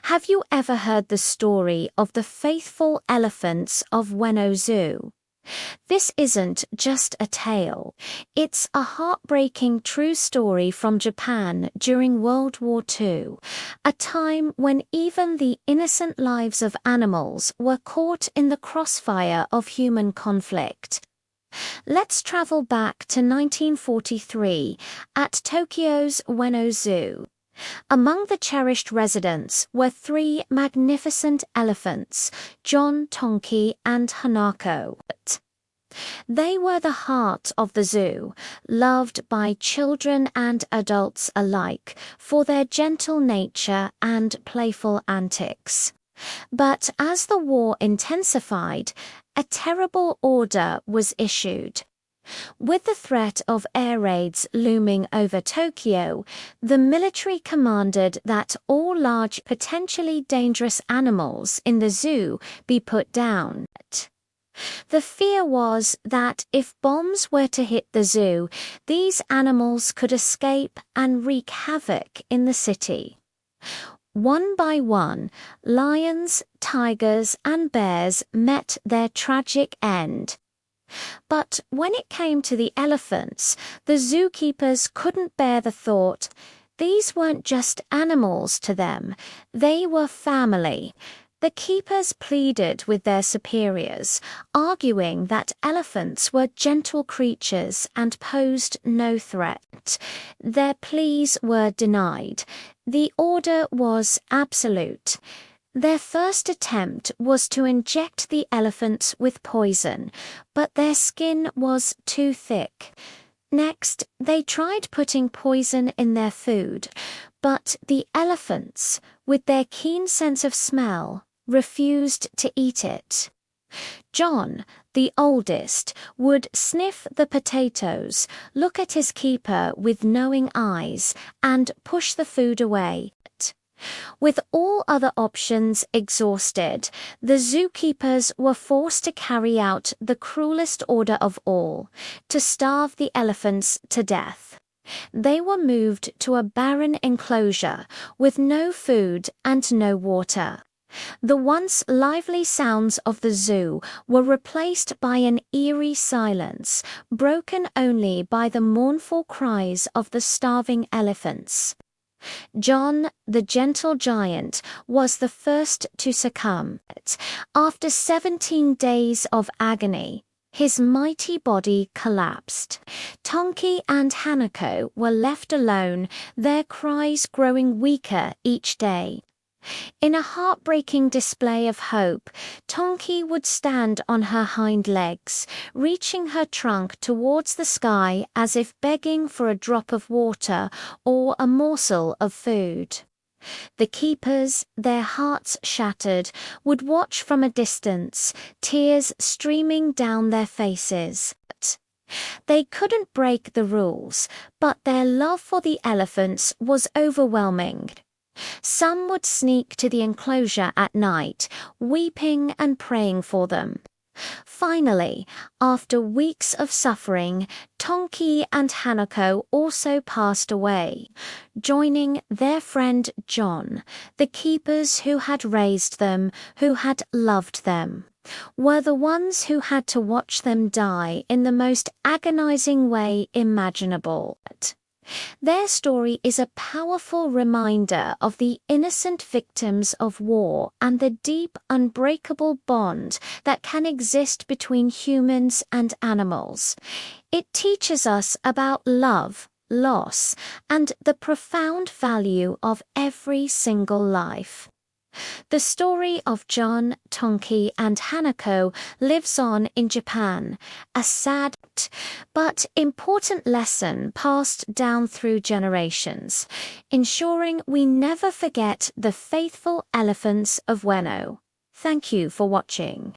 Have you ever heard the story of the faithful elephants of Ueno Zoo? This isn't just a tale. It's a heartbreaking true story from Japan during World War II, a time when even the innocent lives of animals were caught in the crossfire of human conflict. Let's travel back to 1943 at Tokyo's Ueno Zoo. Among the cherished residents were three magnificent elephants, John, Tonki, and Hanako. They were the heart of the zoo, loved by children and adults alike for their gentle nature and playful antics. But as the war intensified, a terrible order was issued. With the threat of air raids looming over Tokyo, the military commanded that all large, potentially dangerous animals in the zoo be put down. The fear was that if bombs were to hit the zoo, these animals could escape and wreak havoc in the city. One by one, lions, tigers, and bears met their tragic end. But when it came to the elephants, the zookeepers couldn't bear the thought. These weren't just animals to them, they were family. The keepers pleaded with their superiors, arguing that elephants were gentle creatures and posed no threat. Their pleas were denied. The order was absolute. Their first attempt was to inject the elephants with poison, but their skin was too thick. Next, they tried putting poison in their food, but the elephants, with their keen sense of smell, refused to eat it. John, the oldest, would sniff the potatoes, look at his keeper with knowing eyes, and push the food away. With all other options exhausted, the zookeepers were forced to carry out the cruelest order of all, to starve the elephants to death. They were moved to a barren enclosure with no food and no water. The once lively sounds of the zoo were replaced by an eerie silence, broken only by the mournful cries of the starving elephants. John, the gentle giant, was the first to succumb. After 17 days of agony, his mighty body collapsed. Tonki and Hanako were left alone, their cries growing weaker each day. In a heartbreaking display of hope, Tonki would stand on her hind legs, reaching her trunk towards the sky as if begging for a drop of water or a morsel of food. The keepers, their hearts shattered, would watch from a distance, tears streaming down their faces. They couldn't break the rules, but their love for the elephants was overwhelming. Some would sneak to the enclosure at night, weeping and praying for them. Finally, after weeks of suffering, Tonki and Hanako also passed away, joining their friend John. The keepers who had raised them, who had loved them, were the ones who had to watch them die in the most agonizing way imaginable. Their story is a powerful reminder of the innocent victims of war and the deep, unbreakable bond that can exist between humans and animals. It teaches us about love, loss, and the profound value of every single life. The story of John, Tonki, and Hanako lives on in Japan, a sad but important lesson passed down through generations, ensuring we never forget the faithful elephants of Ueno. Thank you for watching.